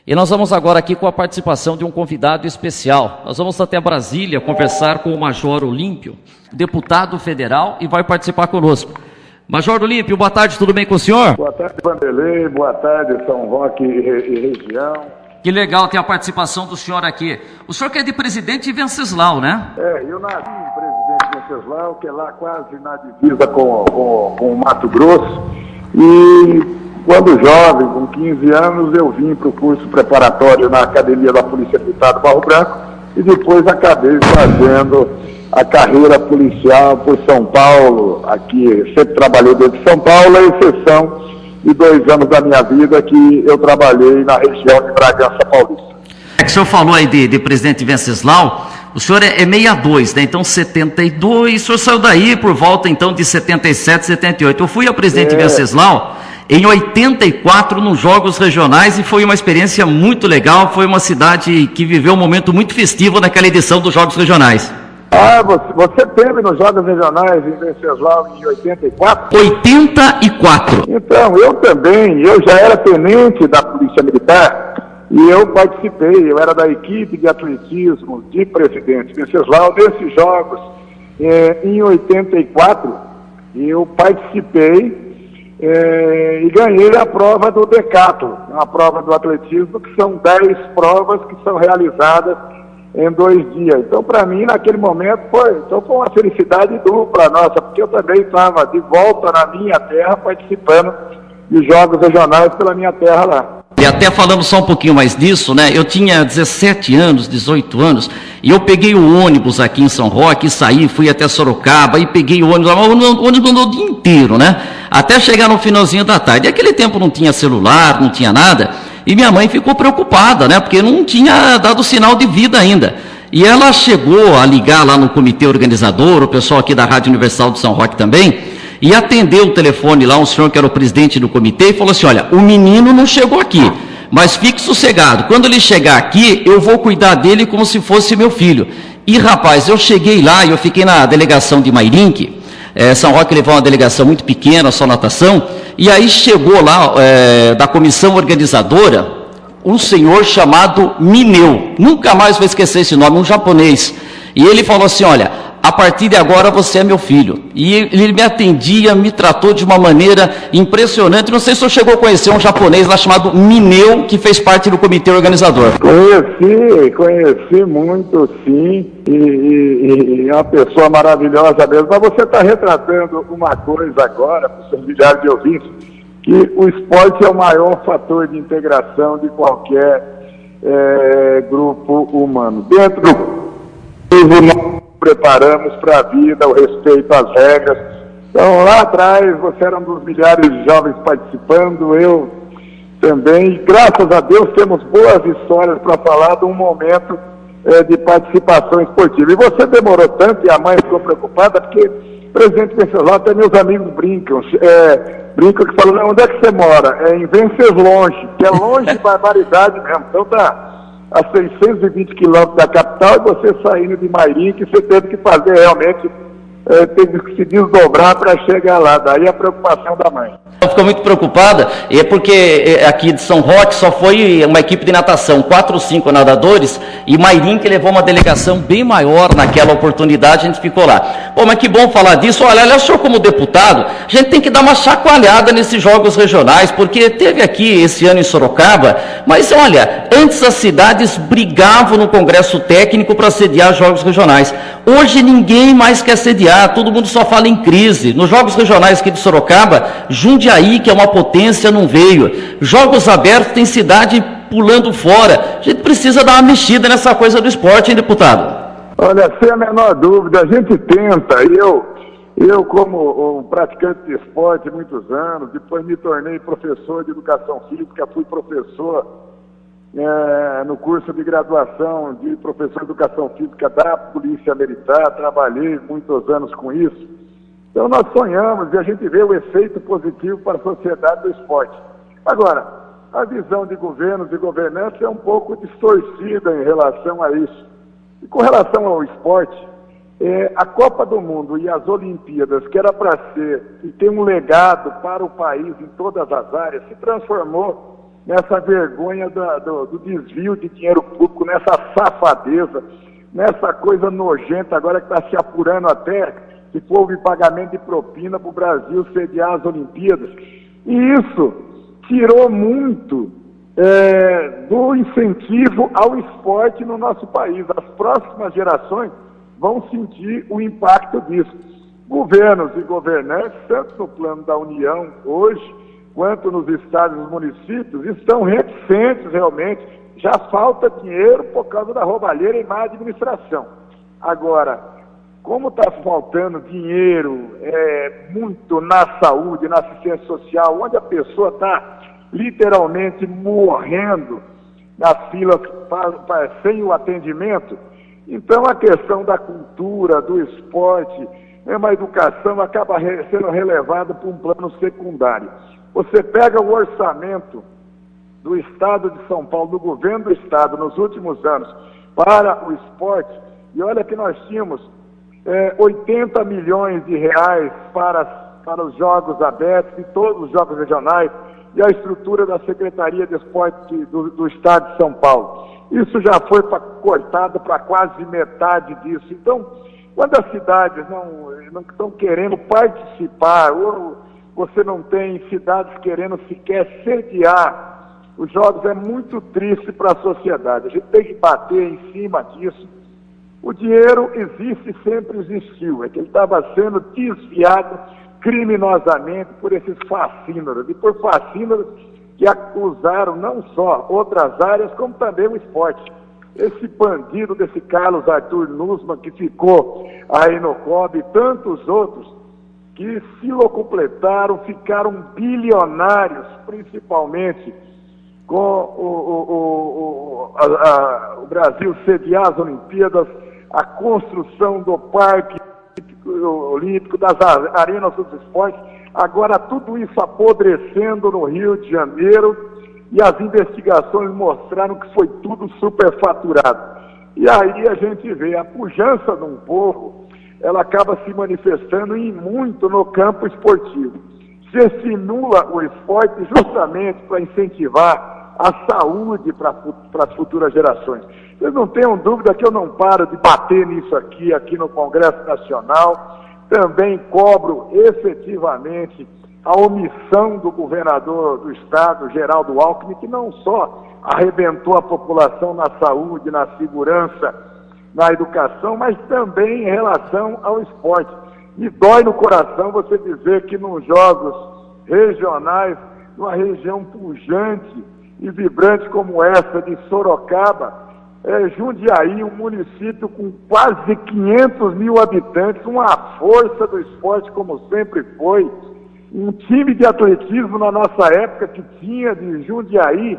E nós vamos agora aqui com a participação de um convidado especial. Nós vamos até Brasília conversar com o Major Olímpio, deputado federal, e vai participar conosco. Major Olímpio, boa tarde, tudo bem com o senhor? Boa tarde, Vanderlei, boa tarde, São Roque e região. Que legal ter a participação do senhor aqui. O senhor que é de Presidente Venceslau, né? Eu nasci em Presidente Venceslau, que é lá quase na divisa com o Mato Grosso, e quando jovem, com 15 anos, eu vim para o curso preparatório na Academia da Polícia Militar do Barro Branco e depois acabei fazendo a carreira policial por São Paulo. Aqui, sempre trabalhei dentro de São Paulo, a exceção de 2 anos da minha vida que eu trabalhei na região de Bragança Paulista. É que o senhor falou aí de Presidente Venceslau, o senhor é 62, né? Então 72, o senhor saiu daí por volta então de 77, 78. Eu fui a Presidente Venceslau em 84 nos Jogos Regionais e foi uma experiência muito legal, foi uma cidade que viveu um momento muito festivo naquela edição dos Jogos Regionais. Você teve nos Jogos Regionais em Venceslau em 84? 84. Então, eu também, eu já era tenente da Polícia Militar e eu participei, eu era da equipe de atletismo de Presidente Venceslau nesses Jogos. Em 84, eu participei e ganhei a prova do decathlon, a prova do atletismo, que são 10 provas que são realizadas em 2 dias. Então, para mim, naquele momento, foi uma felicidade dupla nossa, porque eu também estava de volta na minha terra, participando de Jogos Regionais pela minha terra lá. E até falando só um pouquinho mais disso, né? Eu tinha 17 anos, 18 anos, e eu peguei o ônibus aqui em São Roque, saí, fui até Sorocaba, e peguei o ônibus andou o dia inteiro, né? Até chegar no finalzinho da tarde. E naquele tempo não tinha celular, não tinha nada, e minha mãe ficou preocupada, né? Porque não tinha dado sinal de vida ainda. E ela chegou a ligar lá no comitê organizador, o pessoal aqui da Rádio Universal de São Roque também, e atendeu o telefone lá, um senhor que era o presidente do comitê, e falou assim: olha, o menino não chegou aqui, mas fique sossegado, quando ele chegar aqui, eu vou cuidar dele como se fosse meu filho. E rapaz, eu cheguei lá e eu fiquei na delegação de Mairinque. São Roque levou uma delegação muito pequena, só natação, e aí chegou lá da comissão organizadora um senhor chamado Mineu, nunca mais vou esquecer esse nome, um japonês, e ele falou assim: olha, a partir de agora você é meu filho. E ele me atendia, me tratou de uma maneira impressionante. Não sei se o senhor chegou a conhecer um japonês lá chamado Mineu, que fez parte do comitê organizador. Conheci muito, sim, e é uma pessoa maravilhosa mesmo. Mas você está retratando uma coisa agora, para os seus milhares de ouvintes, que o esporte é o maior fator de integração de qualquer grupo humano. Dentro do preparamos para a vida, o respeito às regras. Então, lá atrás, você era um dos milhares de jovens participando, eu também. E, graças a Deus, temos boas histórias para falar de um momento de participação esportiva. E você demorou tanto, e a mãe ficou preocupada, porque Presidente Venceslau, até meus amigos brincam que falam: onde é que você mora? É em Venceslonge, que é longe de barbaridade mesmo. Então, tá a 620 quilômetros da capital, e você saindo de Mairinque, você teve que fazer realmente, teve que se desdobrar para chegar lá. Daí a preocupação da mãe. Ela ficou muito preocupada, porque aqui de São Roque só foi uma equipe de natação, 4 ou 5 nadadores, e Mairinque levou uma delegação bem maior naquela oportunidade, a gente ficou lá. Pô, mas que bom falar disso. Olha, o senhor como deputado, a gente tem que dar uma chacoalhada nesses Jogos Regionais, porque teve aqui esse ano em Sorocaba, mas olha, antes as cidades brigavam no Congresso Técnico para sediar Jogos Regionais. Hoje ninguém mais quer sediar, todo mundo só fala em crise. Nos Jogos Regionais aqui de Sorocaba, Jundiaí, que é uma potência, não veio. Jogos abertos, tem cidade pulando fora. A gente precisa dar uma mexida nessa coisa do esporte, hein, deputado? Olha, sem a menor dúvida, a gente tenta. Eu como um praticante de esporte há muitos anos, depois me tornei professor de educação física, fui professor no curso de graduação de professor de educação física da Polícia Militar, trabalhei muitos anos com isso. Então nós sonhamos e a gente vê o efeito positivo para a sociedade do esporte. Agora, a visão de governos e governantes é um pouco distorcida em relação a isso. E com relação ao esporte, a Copa do Mundo e as Olimpíadas, que era para ser e ter um legado para o país em todas as áreas, se transformou nessa vergonha do desvio de dinheiro público, nessa safadeza, nessa coisa nojenta agora que está se apurando até se houve pagamento de propina para o Brasil sediar as Olimpíadas. E isso tirou muito do incentivo ao esporte no nosso país. As próximas gerações vão sentir o impacto disso. Governos e governantes, tanto no plano da União hoje, quanto nos estados e nos municípios, estão reticentes realmente. Já falta dinheiro por causa da roubalheira e má administração. Agora, como está faltando dinheiro muito na saúde, na assistência social, onde a pessoa está literalmente morrendo nas filas sem o atendimento, então a questão da cultura, do esporte, mesmo a educação acaba sendo relevada para um plano secundário. Você pega o orçamento do Estado de São Paulo, do governo do Estado, nos últimos anos, para o esporte, e olha que nós tínhamos 80 milhões de reais para os Jogos Abertos e todos os Jogos Regionais, e a estrutura da Secretaria de Esporte do Estado de São Paulo. Isso já foi cortado para quase metade disso. Então, quando as cidades não estão querendo participar, ou você não tem cidades querendo sequer sediar os Jogos, é muito triste para a sociedade. A gente tem que bater em cima disso. O dinheiro existe, sempre existiu, é que ele estava sendo desviado criminosamente por esses fascínoros, e por fascínoros que acusaram não só outras áreas, como também o esporte. Esse bandido desse Carlos Arthur Nussmann, que ficou aí no COB, e tantos outros que se locompletaram, ficaram bilionários, principalmente com o Brasil sediar as Olimpíadas, a construção do Parque Olímpico, das arenas dos esportes, agora tudo isso apodrecendo no Rio de Janeiro, e as investigações mostraram que foi tudo superfaturado. E aí a gente vê a pujança de um povo, ela acaba se manifestando muito no campo esportivo. Se estimula o esporte justamente para incentivar a saúde para as futuras gerações. Vocês não tenham dúvida que eu não paro de bater nisso aqui no Congresso Nacional. Também cobro efetivamente a omissão do governador do Estado, Geraldo Alckmin, que não só arrebentou a população na saúde, na segurança, na educação, mas também em relação ao esporte. Me dói no coração você dizer que nos Jogos Regionais, numa região pujante e vibrante como essa de Sorocaba, Jundiaí, um município com quase 500 mil habitantes, uma força do esporte como sempre foi, um time de atletismo na nossa época que tinha de Jundiaí,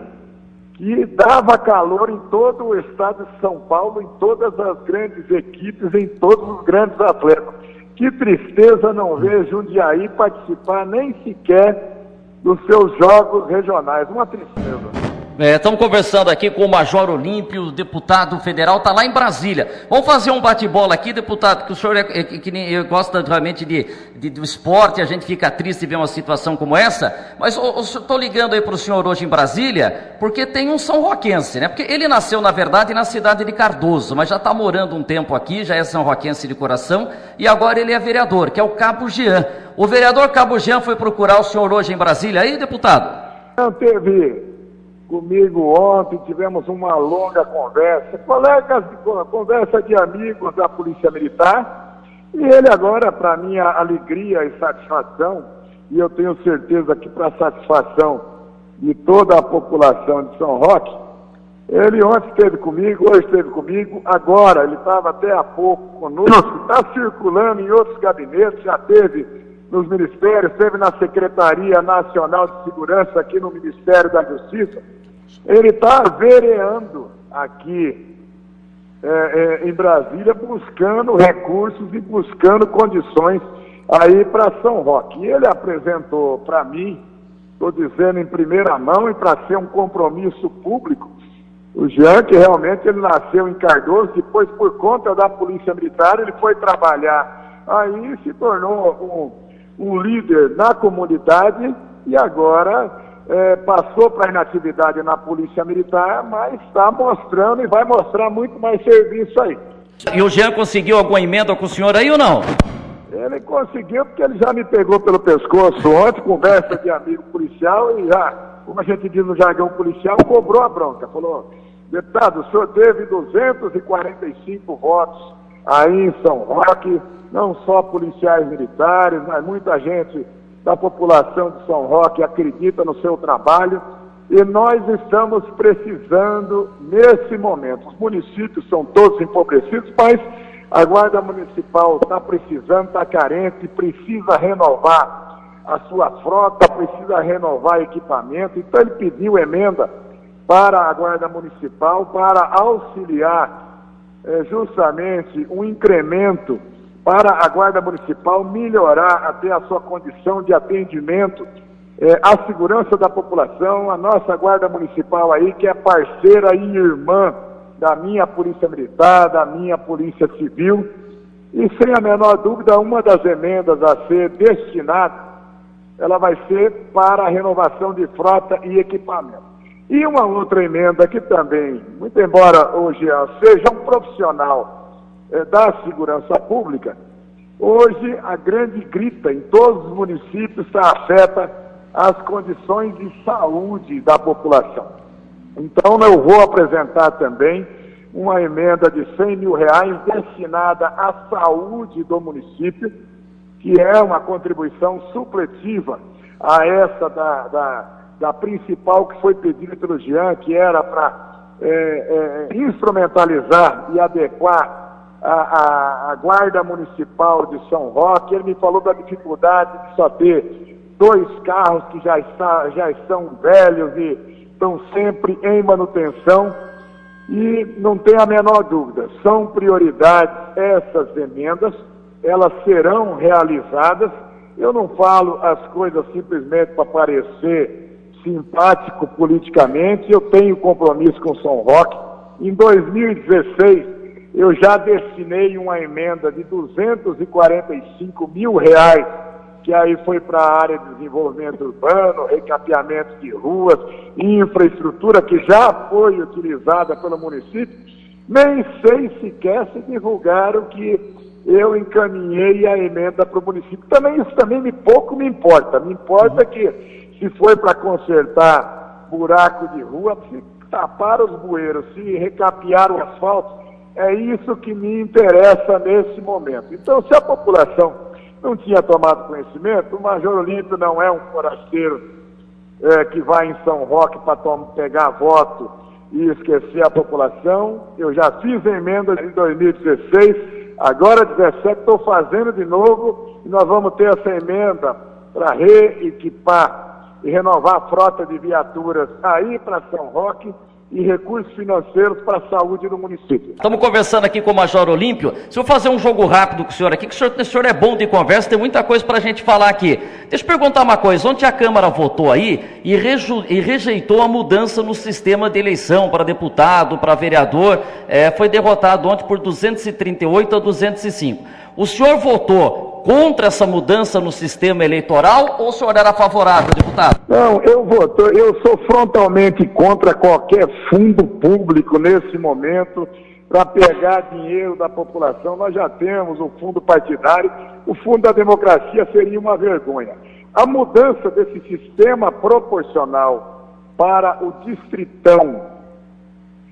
que dava calor em todo o estado de São Paulo, em todas as grandes equipes, em todos os grandes atletas. Que tristeza não ver Jundiaí participar nem sequer dos seus jogos regionais. Uma tristeza. Estamos conversando aqui com o Major Olímpio, deputado federal, está lá em Brasília. Vamos fazer um bate-bola aqui, deputado, que o senhor que gosta realmente do esporte, a gente fica triste ver uma situação como essa, mas eu estou ligando aí para o senhor hoje em Brasília, porque tem um são roquense, né? Porque ele nasceu, na verdade, na cidade de Cardoso, mas já está morando um tempo aqui, já é são roquense de coração, e agora ele é vereador, que é o Cabo Jean. O vereador Cabo Jean foi procurar o senhor hoje em Brasília aí, deputado? Não teve comigo ontem, tivemos uma longa conversa, conversa de amigos da Polícia Militar, e ele agora, para minha alegria e satisfação, e eu tenho certeza que para satisfação de toda a população de São Roque, ele ontem esteve comigo, hoje esteve comigo, agora ele estava até há pouco conosco, está circulando em outros gabinetes, já esteve nos ministérios, esteve na Secretaria Nacional de Segurança, aqui no Ministério da Justiça. Ele está vereando aqui em Brasília, buscando recursos e buscando condições aí para São Roque. E ele apresentou para mim, estou dizendo em primeira mão e para ser um compromisso público, o Jean, que realmente ele nasceu em Cardoso, depois por conta da Polícia Militar ele foi trabalhar aí, se tornou um líder na comunidade e agora passou para a inatividade na Polícia Militar, mas está mostrando e vai mostrar muito mais serviço aí. E o Jean conseguiu alguma emenda com o senhor aí ou não? Ele conseguiu porque ele já me pegou pelo pescoço ontem, conversa de amigo policial, e já, como a gente diz no jargão policial, cobrou a bronca. Falou: deputado, o senhor teve 245 votos aí em São Roque, não só policiais militares, mas muita gente da população de São Roque acredita no seu trabalho, e nós estamos precisando nesse momento. Os municípios são todos empobrecidos, mas a Guarda Municipal está precisando, está carente, precisa renovar a sua frota, precisa renovar equipamento. Então ele pediu emenda para a Guarda Municipal para auxiliar justamente um incremento para a Guarda Municipal melhorar até a sua condição de atendimento à segurança da população. A nossa Guarda Municipal aí, que é parceira e irmã da minha Polícia Militar, da minha Polícia Civil, e sem a menor dúvida, uma das emendas a ser destinada, ela vai ser para a renovação de frota e equipamento. E uma outra emenda que também, muito embora hoje seja um profissional da segurança pública, hoje a grande grita em todos os municípios afeta as condições de saúde da população. Então eu vou apresentar também uma emenda de R$100 mil destinada à saúde do município, que é uma contribuição supletiva a essa da principal que foi pedida pelo Jean, que era para instrumentalizar e adequar a Guarda Municipal de São Roque. Ele me falou da dificuldade de só ter 2 carros que já estão velhos e estão sempre em manutenção, e não tem a menor dúvida, são prioridades essas emendas, elas serão realizadas. Eu não falo as coisas simplesmente para parecer simpático politicamente, eu tenho compromisso com São Roque. Em 2016, eu já destinei uma emenda de R$245 mil, que aí foi para a área de desenvolvimento urbano, recapeamento de ruas, infraestrutura que já foi utilizada pelo município. Nem sei sequer se divulgaram que eu encaminhei a emenda para o município. Isso também pouco me importa. Me importa que, se foi para consertar buraco de rua, se tapar os bueiros, se recapear o asfalto, é isso que me interessa nesse momento. Então, se a população não tinha tomado conhecimento, o Major Olímpio não é um forasteiro que vai em São Roque para pegar voto e esquecer a população. Eu já fiz emenda em 2016, agora 2017 estou fazendo de novo, e nós vamos ter essa emenda para reequipar e renovar a frota de viaturas aí para São Roque, e recursos financeiros para a saúde do município. Estamos conversando aqui com o Major Olímpio. Se eu fazer um jogo rápido com o senhor aqui, que o senhor é bom de conversa, tem muita coisa para a gente falar aqui. Deixa eu perguntar uma coisa. Ontem a Câmara votou aí e rejeitou a mudança no sistema de eleição para deputado, para vereador. Foi derrotado ontem por 238 a 205. O senhor votou contra essa mudança no sistema eleitoral ou o senhor era favorável, deputado? Não, eu sou frontalmente contra qualquer fundo público nesse momento para pegar dinheiro da população. Nós já temos o fundo partidário, o fundo da democracia seria uma vergonha. A mudança desse sistema proporcional para o distritão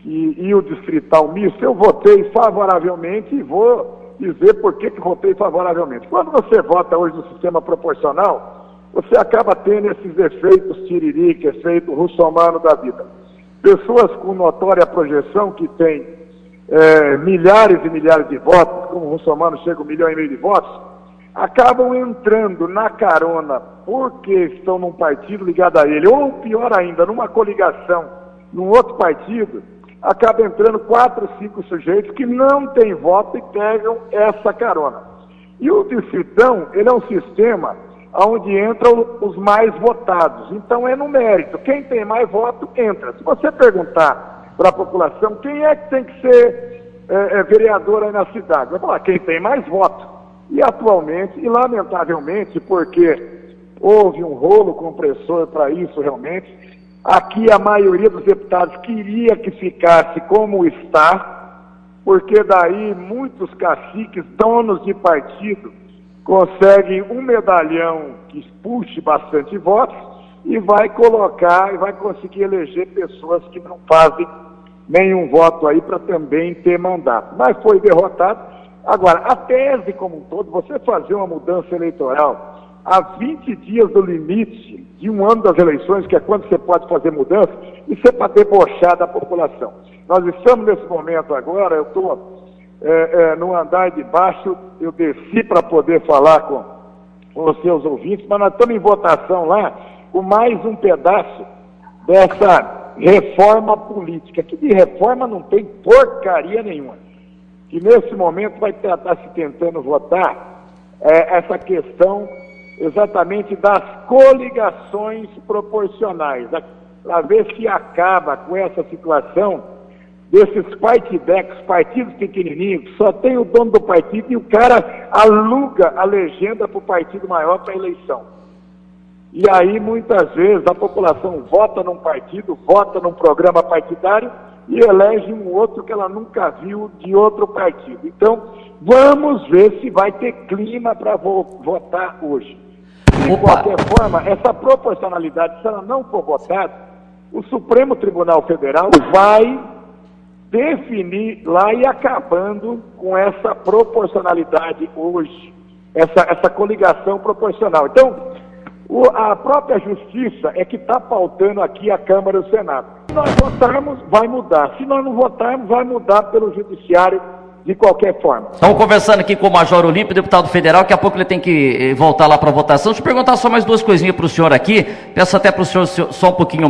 e o distrital misto, eu votei favoravelmente e vou dizer por que votei favoravelmente. Quando você vota hoje no sistema proporcional, você acaba tendo esses efeitos tiririca, efeito russomano da vida. Pessoas com notória projeção, que têm milhares e milhares de votos, como o russomano chega a 1,5 milhão de votos, acabam entrando na carona porque estão num partido ligado a ele, ou pior ainda, numa coligação, num outro partido, acaba entrando 4, 5 sujeitos que não têm voto e pegam essa carona. E o distritão, ele é um sistema onde entram os mais votados. Então é no mérito. Quem tem mais voto, entra. Se você perguntar para a população quem é que tem que ser vereador aí na cidade, vai falar quem tem mais voto. E atualmente, e lamentavelmente, porque houve um rolo compressor para isso realmente. Aqui a maioria dos deputados queria que ficasse como está, porque daí muitos caciques, donos de partido, conseguem um medalhão que puxe bastante votos e vai colocar e vai conseguir eleger pessoas que não fazem nenhum voto aí para também ter mandato. Mas foi derrotado. Agora, a tese como um todo, você fazer uma mudança eleitoral a 20 dias do limite de um ano das eleições, que é quando você pode fazer mudança, isso é para debochar da população. Nós estamos nesse momento agora, eu estou no andar de baixo, eu desci para poder falar com os seus ouvintes, mas nós estamos em votação lá com mais um pedaço dessa reforma política, que de reforma não tem porcaria nenhuma. Que nesse momento vai estar se tentando votar essa questão exatamente das coligações proporcionais, para ver se acaba com essa situação desses partidex, partidos pequenininhos, que só tem o dono do partido e o cara aluga a legenda para o partido maior para a eleição. E aí, muitas vezes, a população vota num partido, vota num programa partidário e elege um outro que ela nunca viu de outro partido. Então, vamos ver se vai ter clima para votar hoje. De qualquer forma, essa proporcionalidade, se ela não for votada, o Supremo Tribunal Federal vai definir lá e acabando com essa proporcionalidade hoje, essa coligação proporcional. Então, a própria Justiça é que está pautando aqui a Câmara e o Senado. Se nós votarmos, vai mudar. Se nós não votarmos, vai mudar pelo Judiciário de qualquer forma. Estamos conversando aqui com o Major Olímpio, deputado federal, daqui a pouco ele tem que voltar lá para a votação. Deixa eu perguntar só mais duas coisinhas para o senhor aqui, peço até para o senhor só um pouquinho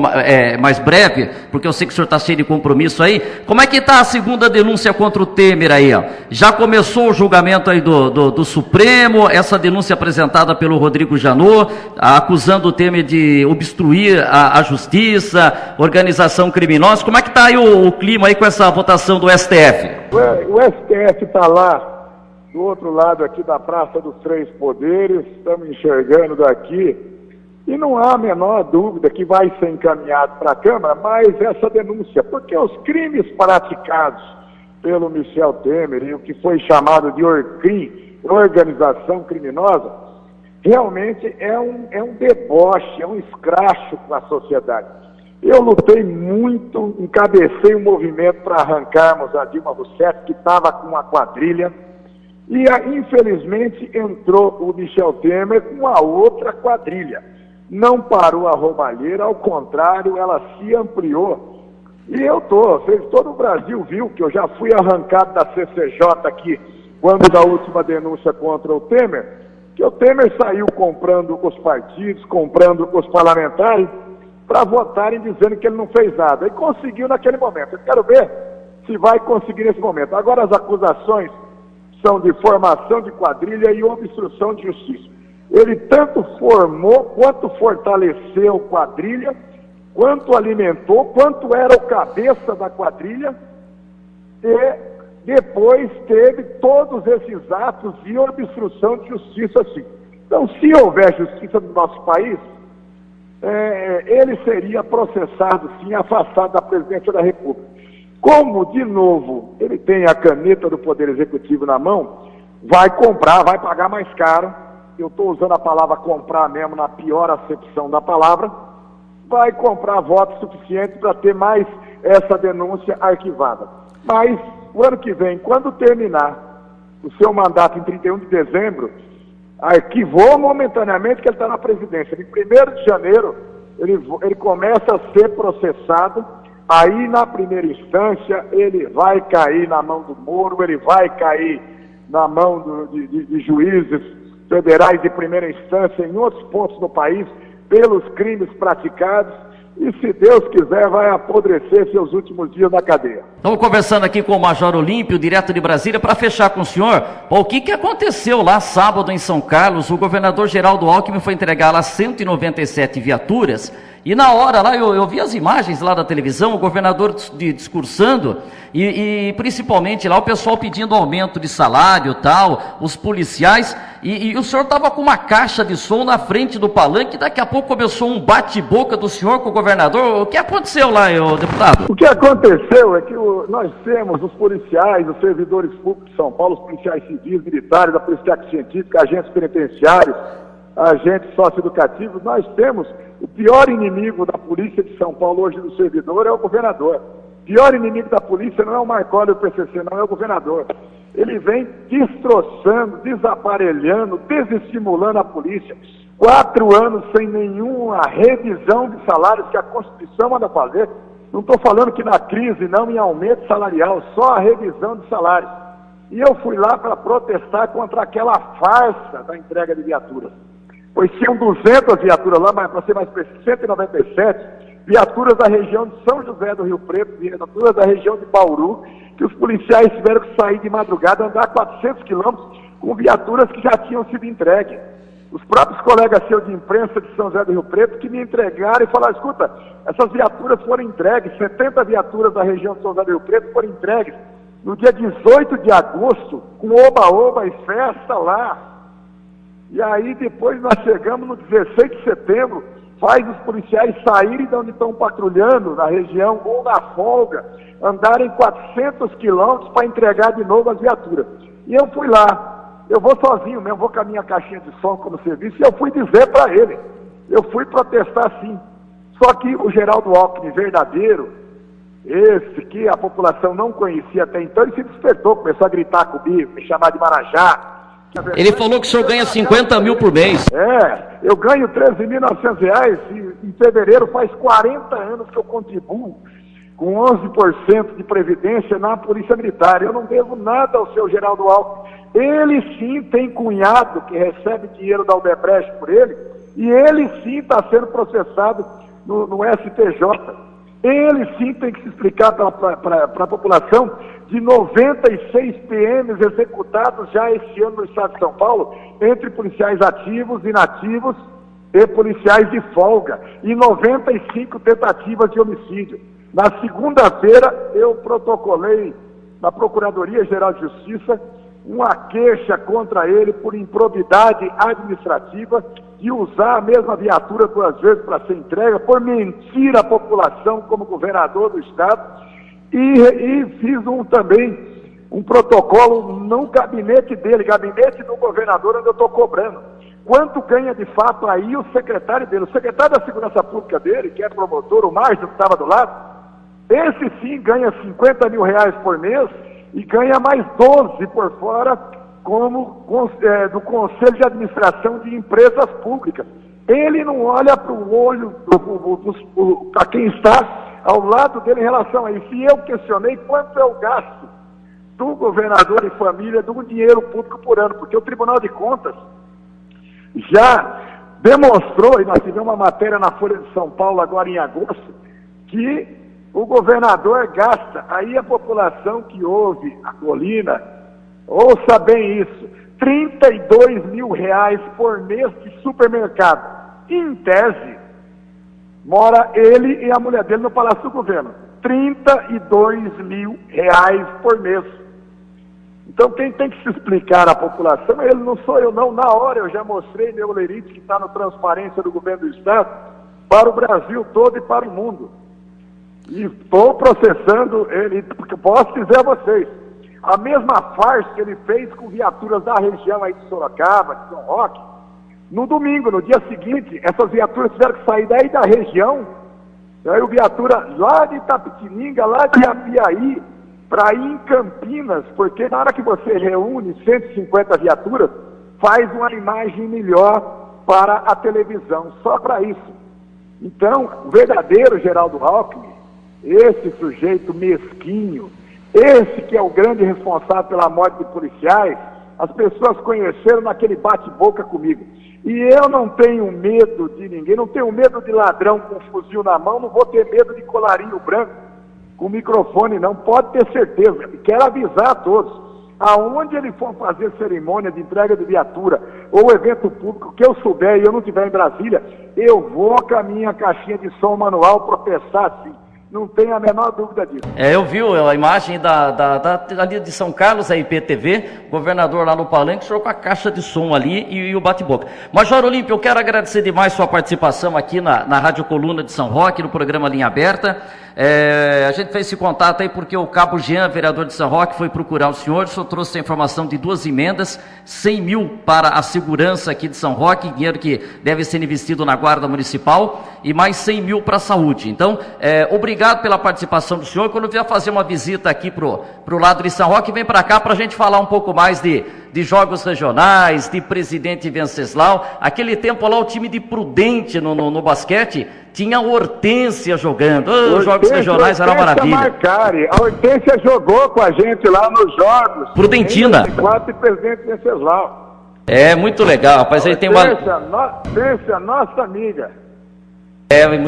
mais breve, porque eu sei que o senhor está cheio de compromisso aí. Como é que está a segunda denúncia contra o Temer aí? Ó? Já começou o julgamento aí do Supremo, essa denúncia apresentada pelo Rodrigo Janot, acusando o Temer de obstruir a justiça, organização criminosa. Como é que está aí o clima aí com essa votação do STF? O STF está lá, do outro lado aqui da Praça dos Três Poderes, estamos enxergando daqui, e não há a menor dúvida que vai ser encaminhado para a Câmara mais essa denúncia, porque os crimes praticados pelo Michel Temer e o que foi chamado de ORCRIM, organização criminosa, realmente é um deboche, é um escracho com a sociedade. Eu lutei muito, encabecei um movimento para arrancarmos a Dilma Rousseff, que estava com uma quadrilha, e infelizmente entrou o Michel Temer com a outra quadrilha. Não parou a roubalheira, ao contrário, ela se ampliou. E todo o Brasil viu que eu já fui arrancado da CCJ aqui, quando da última denúncia contra o Temer, que o Temer saiu comprando os partidos, comprando os parlamentares, para votarem dizendo que ele não fez nada. E conseguiu naquele momento. Eu quero ver se vai conseguir nesse momento. Agora as acusações são de formação de quadrilha e obstrução de justiça. Ele tanto formou, quanto fortaleceu quadrilha, quanto alimentou, quanto era o cabeça da quadrilha, e depois teve todos esses atos de obstrução de justiça, sim. Então, se houver justiça no nosso país, ele seria processado, sim, afastado da presidência da República. Como, de novo, ele tem a caneta do Poder Executivo na mão, vai comprar, vai pagar mais caro, eu estou usando a palavra comprar mesmo na pior acepção da palavra, vai comprar votos suficientes para ter mais essa denúncia arquivada. Mas, o ano que vem, quando terminar o seu mandato em 31 de dezembro, arquivou momentaneamente que ele está na presidência. Em 1º de janeiro, ele começa a ser processado, aí na primeira instância ele vai cair na mão do Moro, ele vai cair na mão de juízes federais de primeira instância em outros pontos do país, pelos crimes praticados, e se Deus quiser vai apodrecer seus últimos dias na cadeia. Estamos conversando aqui com o Major Olímpio, direto de Brasília, para fechar com o senhor. O que aconteceu lá sábado em São Carlos? O governador Geraldo Alckmin foi entregar lá 197 viaturas E na hora lá, eu vi as imagens lá da televisão, o governador discursando, e principalmente lá o pessoal pedindo aumento de salário, tal, os policiais, e o senhor estava com uma caixa de som na frente do palanque, daqui a pouco começou um bate-boca do senhor com o governador. O que aconteceu lá, deputado? O que aconteceu é que nós temos os policiais, os servidores públicos de São Paulo, os policiais civis, militares, a polícia científica, agentes penitenciários, agentes socioeducativos. Nós temos o pior inimigo da polícia de São Paulo hoje do servidor é o governador. O pior inimigo da polícia não é o Marconi e o PCC, não, é o governador. Ele vem destroçando, desaparelhando, desestimulando a polícia. 4 anos sem nenhuma revisão de salários que a Constituição manda fazer. Não estou falando que na crise não em aumento salarial, só a revisão de salários. E eu fui lá para protestar contra aquela farsa da entrega de viaturas. Pois tinham 200 viaturas lá, mas para ser mais preciso, 197 viaturas da região de São José do Rio Preto, viaturas da região de Bauru, que os policiais tiveram que sair de madrugada, andar 400 quilômetros com viaturas que já tinham sido entregues. Os próprios colegas seus de imprensa de São José do Rio Preto que me entregaram e falaram, escuta, essas viaturas foram entregues, 70 viaturas da região de São José do Rio Preto foram entregues no dia 18 de agosto, com oba-oba e festa lá. E aí depois nós chegamos no 16 de setembro, faz os policiais saírem de onde estão patrulhando na região ou na folga, andarem 400 quilômetros para entregar de novo as viaturas. E eu fui lá, eu vou sozinho mesmo, vou com a minha caixinha de som como serviço, e eu fui dizer para ele, eu fui protestar sim. Só que o Geraldo Alckmin verdadeiro, esse que a população não conhecia até então, ele se despertou, começou a gritar comigo, me chamar de Marajá. Ele falou que o senhor ganha 50 mil por mês. Eu ganho R$13.900 e em fevereiro faz 40 anos que eu contribuo com 11% de previdência na Polícia Militar. Eu não devo nada ao seu Geraldo Alckmin. Ele sim tem cunhado que recebe dinheiro da Odebrecht por ele, e ele sim está sendo processado no STJ. Ele sim tem que se explicar para a população de 96 PMs executados já este ano no estado de São Paulo, entre policiais ativos, inativos e policiais de folga, e 95 tentativas de homicídio. Na segunda-feira, eu protocolei na Procuradoria-Geral de Justiça uma queixa contra ele por improbidade administrativa de usar a mesma viatura 2 vezes para ser entregue, por mentir à população como governador do estado, e fiz também um protocolo no gabinete dele, gabinete do governador, onde eu estou cobrando. Quanto ganha de fato aí o secretário dele? O secretário da Segurança Pública dele, que é promotor, o Márcio, que estava do lado, esse sim ganha R$50 mil por mês e ganha mais 12 por fora do Conselho de Administração de Empresas Públicas. Ele não olha para o olho para quem está ao lado dele em relação a isso. E eu questionei quanto é o gasto do governador e família do dinheiro público por ano, porque o Tribunal de Contas já demonstrou, e nós tivemos uma matéria na Folha de São Paulo agora em agosto, que o governador gasta, aí a população que ouve a colina, ouça bem isso, R$32 mil por mês de supermercado. Em tese, mora ele e a mulher dele no Palácio do Governo. R$32 mil por mês. Então quem tem que se explicar à população, ele não sou eu não. Na hora eu já mostrei meu lerite que está no Transparência do Governo do Estado para o Brasil todo e para o mundo. E estou processando ele, porque posso dizer a vocês, a mesma farsa que ele fez com viaturas da região aí de Sorocaba, de São Roque, no domingo, no dia seguinte, essas viaturas tiveram que sair daí da região, aí o viatura lá de Itapetininga, lá de Apiaí, para ir em Campinas, porque na hora que você reúne 150 viaturas, faz uma imagem melhor para a televisão, só para isso. Então, o verdadeiro Geraldo Alckmin, esse sujeito mesquinho, esse que é o grande responsável pela morte de policiais, as pessoas conheceram naquele bate-boca comigo. E eu não tenho medo de ninguém, não tenho medo de ladrão com fuzil na mão, não vou ter medo de colarinho branco com microfone não, pode ter certeza. Quero avisar a todos, aonde ele for fazer cerimônia de entrega de viatura, ou evento público que eu souber e eu não estiver em Brasília, eu vou com a minha caixinha de som manual protestar sim. Não tem a menor dúvida disso. Eu vi a imagem ali de São Carlos, a IPTV, governador lá no Palanque, o senhor com a caixa de som ali e o bate-boca. Major Olímpio, eu quero agradecer demais sua participação aqui na Rádio Coluna de São Roque, no programa Linha Aberta. A gente fez esse contato aí porque o Cabo Jean, vereador de São Roque, foi procurar o senhor trouxe a informação de 2 emendas, 100 mil para a segurança aqui de São Roque, dinheiro que deve ser investido na Guarda Municipal, e mais 100 mil para a saúde. Então, obrigado pela participação do senhor. Quando vier fazer uma visita aqui pro lado de São Roque, vem para cá para a gente falar um pouco mais de jogos regionais, de Presidente Venceslau. Aquele tempo lá, o time de Prudente no basquete tinha a Hortência jogando. Os jogos regionais era uma maravilha. Marcari. A Hortência jogou com a gente lá nos jogos. Prudentina. E Presidente Venceslau. É muito legal, rapaz. Aí tem uma. Hortência, nossa amiga.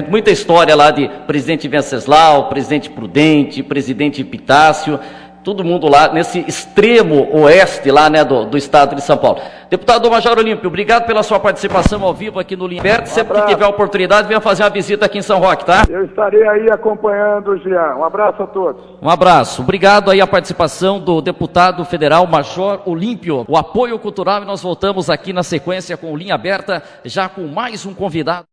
Muita história lá de Presidente Venceslau, Presidente Prudente, Presidente Epitácio. Todo mundo lá nesse extremo oeste lá, né, do estado de São Paulo. Deputado Major Olímpio, obrigado pela sua participação ao vivo aqui no Linha Aberta. Sempre que tiver oportunidade, venha fazer uma visita aqui em São Roque, tá? Eu estarei aí acompanhando, Jean. Um abraço a todos. Um abraço. Obrigado aí a participação do deputado federal Major Olímpio. O apoio cultural, e nós voltamos aqui na sequência com o Linha Aberta, já com mais um convidado.